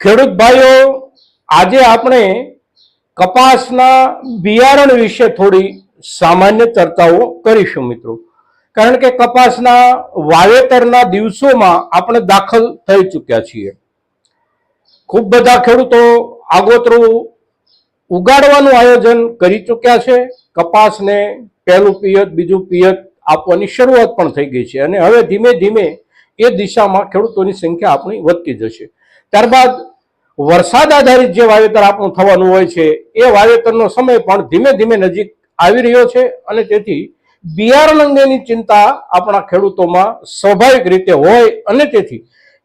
ખેડૂત ભાઈઓ, આજે આપણે કપાસના બિયારણ વિશે થોડી સામાન્ય ચર્ચાઓ કરીશું મિત્રો. કારણ કે કપાસના વાવેતરના દિવસોમાં આપણે દાખલ થઈ ચૂક્યા છીએ. ખૂબ બધા ખેડૂતો આગોતરું ઉગાડવાનું આયોજન કરી ચૂક્યા છે. કપાસને પહેલું પિયત, બીજું પિયત આપવાની શરૂઆત પણ થઈ ગઈ છે અને હવે ધીમે ધીમે એ દિશામાં ખેડૂતોની સંખ્યા આપણી વધતી જશે. ત્યારબાદ વરસાદ આધારિત જે વાવેતર આપણું થવાનું હોય છે એ વાવેતરનો સમય પણ ધીમે ધીમે નજીક આવી રહ્યો છે અને તેથી બિયારણ અંગેની ચિંતા આપણા ખેડૂતોમાં સ્વાભાવિક રીતે હોય અને તેથી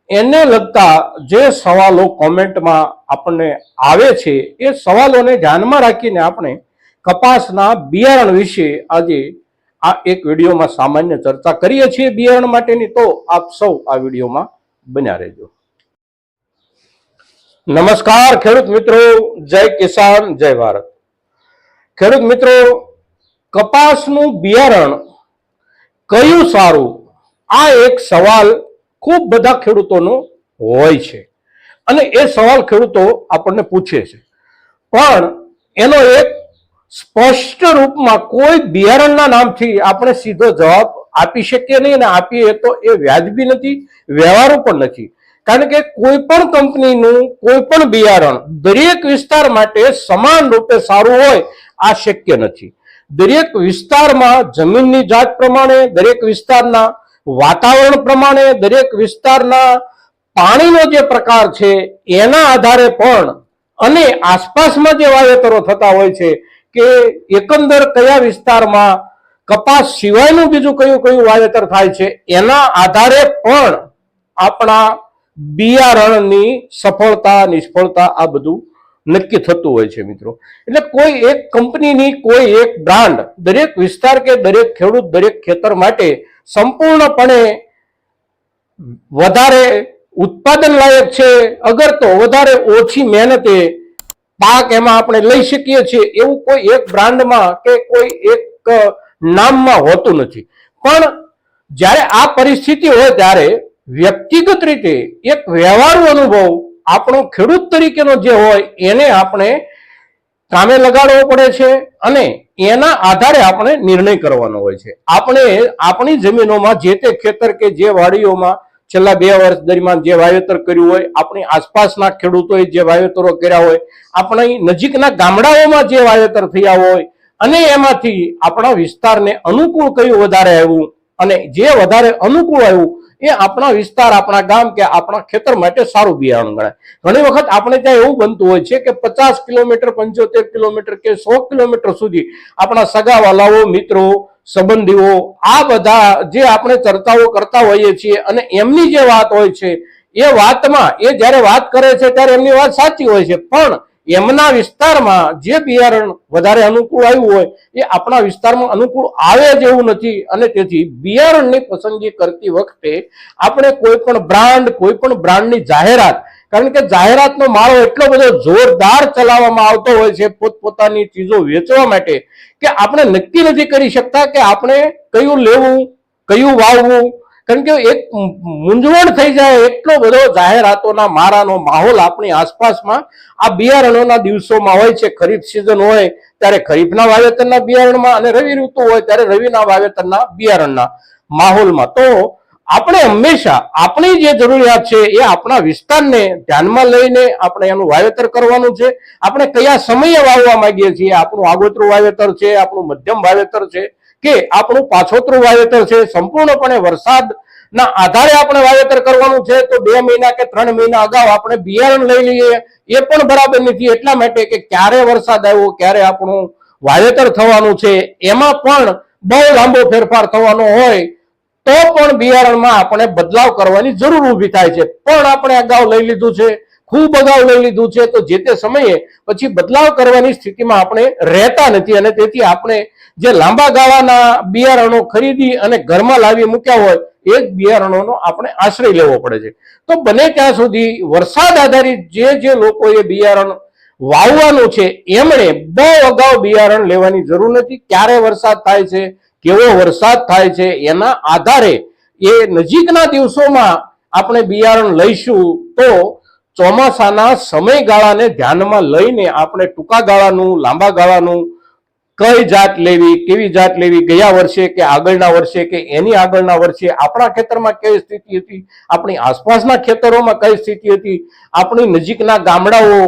એને લગતા જે સવાલો કોમેન્ટમાં આપણને આવે છે એ સવાલોને ધ્યાનમાં રાખીને આપણે કપાસના બિયારણ વિશે આજે આ એક વિડીયોમાં સામાન્ય ચર્ચા કરીએ છીએ બિયારણ માટેની. તો આપ સૌ આ વિડીયોમાં બન્યા રહેજો. નમસ્કાર ખેડૂત મિત્રો, જય કિસાન, જય ભારત. ખેડૂત મિત્રો, કપાસનું બિયારણ કયું સારું, આ એક સવાલ ખૂબ બધા ખેડૂતોનો હોય છે અને એ સવાલ ખેડૂતો આપણને પૂછે છે, પણ એનો એક સ્પષ્ટ રૂપમાં કોઈ બિયારણના નામથી આપણે સીધો જવાબ આપી શકીએ નહીં અને આપીએ તો એ વ્યાજબી નથી, વ્યવહારુ પણ નથી. કારણ કે કોઈ પણ કંપનીનું કોઈ પણ બિયારણ દરેક વિસ્તાર માટે સમાન રૂપે સારું હોય આ શક્ય નથી. દરેક વિસ્તારમાં જમીનની જાત પ્રમાણે, દરેક વિસ્તારના વાતાવરણ પ્રમાણે, દરેક વિસ્તારના પાણીનો જે પ્રકાર છે એના આધારે પણ અને આસપાસમાં જે વાવેતરો થતા હોય છે કે એકંદર કયા વિસ્તારમાં કપાસ સિવાયનું બીજું કયું કયું વાવેતર થાય છે એના આધારે પણ આપણા બિયારણની સફળતા નિષ્ફળતા આ બધું નક્કી થતું હોય છે મિત્રો. એટલે કોઈ એક કંપનીની કોઈ એક બ્રાન્ડ દરેક વિસ્તાર કે દરેક ખેડૂત, દરેક ખેતર માટે સંપૂર્ણપણે વધારે ઉત્પાદન લાયક છે, અગર તો વધારે ઓછી મહેનતે પાક એમાં આપણે લઈ શકીએ છીએ એવું કોઈ એક બ્રાન્ડમાં કે કોઈ એક નામમાં હોતું નથી. પણ જ્યારે આ પરિસ્થિતિ હોય ત્યારે વ્યક્તિગત રીતે એક વ્યવહારુ અનુભવ આપણો ખેડૂત તરીકેનો જે હોય એને આપણે કામે લગાડવો પડે છે અને એના આધારે આપણે નિર્ણય કરવાનો હોય છે. આપણે આપણી જમીનોમાં જે તે ખેતર કે જે વાડીઓમાં છેલ્લા 2 વર્ષ દરમિયાન જે વાવેતર કર્યું હોય, આપણી આસપાસના ખેડૂતોએ જે વાવેતરો કર્યા હોય, આપણી નજીકના ગામડાઓમાં જે વાવેતર થયા હોય અને એમાંથી આપણા વિસ્તારને અનુકૂળ કયું વધારે આવ્યું અને જે વધારે અનુકૂળ આવ્યું એ આપણા વિસ્તાર, આપણા ગામ કે આપણા ખેતર માટે સારું બિયારણ ગણાય. ઘણી વખત આપણે ત્યાં એવું બનતું હોય છે કે 50 કિલોમીટર, 75 કિલોમીટર કે 100 કિલોમીટર સુધી આપણા સગાવાલાઓ, મિત્રો, સંબંધીઓ આ બધા જે આપણે ચર્ચાઓ કરતા હોઈએ છીએ અને એમની જે વાત હોય છે એ વાતમાં એ જ્યારે વાત કરે છે ત્યારે એમની વાત સાચી હોય છે, પણ એમના વિસ્તારમાં જે બિયારણ વધારે અનુકૂળ આવ્યું હોય એ આપણા વિસ્તારમાં અનુકૂળ આવે જેવું નથી અને તેથી બિયારણની પસંદગી કરતી વખતે આપણે કોઈ પણ બ્રાન્ડની જાહેરાત, કારણ કે જાહેરાતનો માળો એટલો બધો જોરદાર ચલાવવામાં આવતો હોય છે પોતપોતાની ચીજો વેચવા માટે કે આપણે નક્કી નથી કરી શકતા કે આપણે કયું લેવું, કયું વાવવું. કારણ કે એક મૂંઝવણ થઈ જાય એટલો બધો જાહેરાતોના મારાનો માહોલ આપણી આસપાસમાં આ બિયારણોના દિવસોમાં હોય છે. ખરીફ સિઝન હોય ત્યારે ખરીફના વાવેતરના બિયારણમાં અને રવિ ઋતુ હોય ત્યારે રવિના વાવેતરના બિયારણના માહોલમાં. તો આપણે હંમેશા આપણી જે જરૂરિયાત છે એ આપણા વિસ્તારને ધ્યાનમાં લઈને આપણે એનું વાવેતર કરવાનું છે. આપણે કયા સમયે વાવવા માંગીએ છીએ, આપણું આગોતરું વાવેતર છે, આપણું મધ્યમ વાવેતર છે કે આપણું પાછોતરું વાવેતર છે, સંપૂર્ણપણે વરસાદના આધારે આપણે વાવેતર કરવાનું છે તો 2 મહિના કે 3 મહિના અગાઉ આપણે બિયારણ લઈ લઈએ એ પણ બરાબર નથી. એટલા માટે કે ક્યારે વરસાદ આવ્યો, ક્યારે આપણું વાવેતર થવાનું છે એમાં પણ બહુ લાંબો ફેરફાર થવાનો હોય તો પણ બિયારણમાં આપણે બદલાવ કરવાની જરૂર ઊભી થાય છે. પણ આપણે અગાઉ લઈ લીધું છે, ખૂબ અગાઉ લઈ લીધું છે તો જે તે સમયે પછી બદલાવ કરવાની સ્થિતિમાં આપણે રહેતા નથી અને તેથી આપણે જે લાંબા ગાળાના બિયારણો ખરીદી અને ઘરમાં લાવી મૂક્યા હોય એ જ બિયારણોનો આપણે આશ્રય લેવો પડે છે. તો બને ત્યાં સુધી વરસાદ આધારિત જે લોકોએ બિયારણ વાવવાનું છે એમણે બહુ અગાઉ બિયારણ લેવાની જરૂર નથી. ક્યારે વરસાદ થાય છે, કેવો વરસાદ થાય છે એના આધારે એ નજીકના દિવસોમાં આપણે બિયારણ લઈશું તો ચોમાસાના સમયગાળાને ધ્યાનમાં લઈને આપણે ટૂંકા ગાળાનું, લાંબા ગાળાનું કઈ જાત લેવી, કેવી જાત લેવી, ગયા વર્ષે કે આગળના વર્ષે કે એની આગળના વર્ષે આપણા ખેતરમાં કેવી સ્થિતિ હતી, આપણી આસપાસના ખેતરોમાં કઈ સ્થિતિ હતી, આપણી નજીકના ગામડાઓ,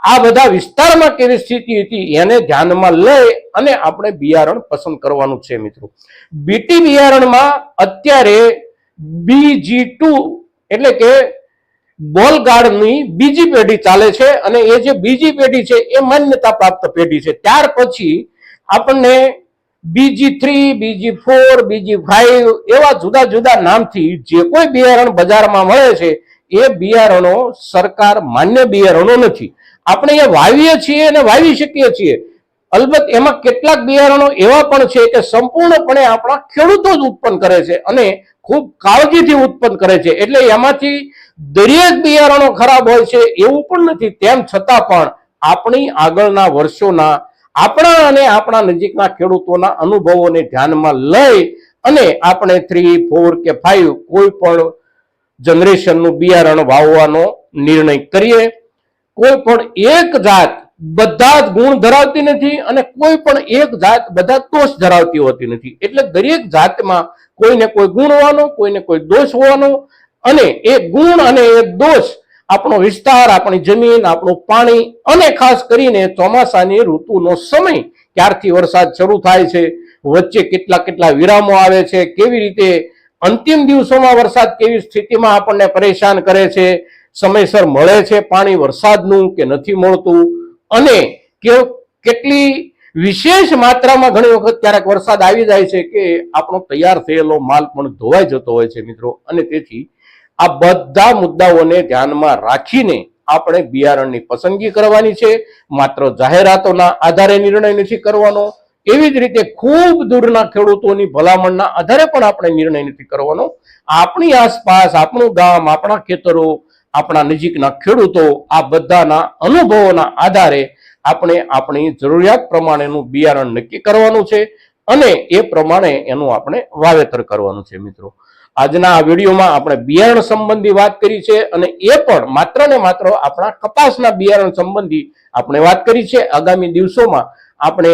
આ બધા વિસ્તારમાં કેવી સ્થિતિ હતી, એને ધ્યાનમાં લઈ અને આપણે બિયારણ પસંદ કરવાનું છે મિત્રો. બીટી બિયારણમાં અત્યારે BG2 એટલે કે બોલગાર્ડની બીજી પેઢી ચાલે છે અને એ જે બીજી પેઢી છે એ માન્યતા પ્રાપ્ત પેઢી છે. ત્યાર પછી આપણને BG3, BG4, BG5 એવા જુદા જુદા નામથી જે કોઈ બિયારણ બજારમાં મળે છે એ બિયારણો સરકાર માન્ય બિયારણો નથી. આપણે એ વાવીએ છીએ અને વાવી શકીએ છીએ. અલબત્ત એમાં કેટલાક બિયારણો એવા પણ છે કે સંપૂર્ણપણે આપણા ખેડૂતો જ ઉત્પન્ન કરે છે અને ખૂબ કાળજીથી ઉત્પન્ન કરે છે, એટલે એમાંથી દરેક બિયારણો ખરાબ હોય છે એવું પણ નથી. તેમ છતાં પણ આપણી આગળના વર્ષોના આપણા અને આપણા નજીકના ખેડૂતોના અનુભવોને ધ્યાનમાં લઈ અને આપણે 3, 4 કે 5 કોઈ પણ જનરેશનનું બિયારણ વાવવાનો નિર્ણય કરીએ. કોઈ પણ એક જાત બધા જ ગુણ ધરાવતી નથી અને કોઈ પણ એક જાત બધા દોષ ધરાવતી હોતી નથી. એટલે દરેક જાતમાં કોઈને કોઈ ગુણ હોવાનો, કોઈને કોઈ દોષ હોવાનો અને એ ગુણ અને એ દોષ આપણો વિસ્તાર, આપણી જમીન, આપણું પાણી અને ખાસ કરીને ચોમાસાની ઋતુનો સમય, ક્યારથી વરસાદ શરૂ થાય છે, વચ્ચે કેટલા વિરામો આવે છે, કેવી રીતે અંતિમ દિવસોમાં વરસાદ કેવી સ્થિતિમાં આપણને પરેશાન કરે છે, સમયસર મળે છે પાણી વરસાદનું કે નથી મળતું, અને કેટલી વિશેષ માત્રામાં ઘણી વખત ક્યારેક વરસાદ આવી જાય છે કે આપણો તૈયાર થયેલો માલ પણ ધોવાઈ જતો હોય છે મિત્રો. અને તેથી આ બધા મુદ્દાઓને ધ્યાનમાં રાખીને આપણે બિયારણની પસંદગી કરવાની છે. માત્ર જાહેરાતોના આધારે નિર્ણય નથી કરવાનો, એવી જ રીતે ખૂબ દૂરના ખેડૂતોની ભલામણના આધારે પણ આપણે નિર્ણય નથી કરવાનો. આપણી આસપાસ, આપણું ગામ, આપણા ખેતરો, આપણા નજીકના ખેડૂતો, આ બધાના અનુભવોના આધારે આપણે આપણી જરૂરિયાત પ્રમાણેનું બિયારણ નક્કી કરવાનું છે અને એ પ્રમાણે એનું આપણે વાવેતર કરવાનું છે મિત્રો. આજના આ વિડીયોમાં આપણે બિયારણ સંબંધી વાત કરી છે અને એ પણ માત્ર ને માત્ર આપણા કપાસના બિયારણ સંબંધી આપણે વાત કરી છે. આગામી દિવસોમાં આપણે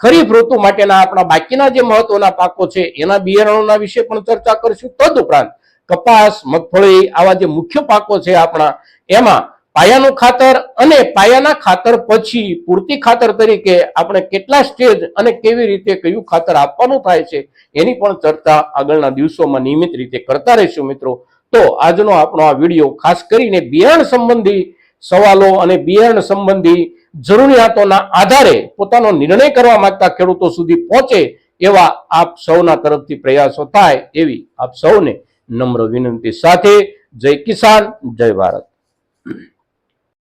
ખરીફ ઋતુ માટેના આપણા બાકીના જે મહત્વના પાકો છે એના બિયારણોના વિશે પણ ચર્ચા કરીશું. તદુપરાંત કપાસ, મગફળી આવા જે મુખ્ય પાકો છે આપણા, એમાં પાયાનું ખાતર અને પાયાના ખાતર પછી પૂરતી ખાતર તરીકે આપણે કેટલા સ્ટેજ અને કેવી રીતે કયું ખાતર આપવાનું થાય છે એની પણ ચર્ચા આગળના દિવસોમાં નિયમિત રીતે કરતા રહીશું મિત્રો. તો આજનો આપણો આ વિડીયો ખાસ કરીને બિયારણ સંબંધી સવાલો અને બિયારણ સંબંધી જરૂરિયાતોના આધારે પોતાનો નિર્ણય કરવા માંગતા ખેડૂતો સુધી પહોંચે એવા આપ સૌના તરફથી પ્રયાસો થાય એવી આપ સૌને નમ્ર વિનંતી સાથે જય કિસાન, જય ભારત.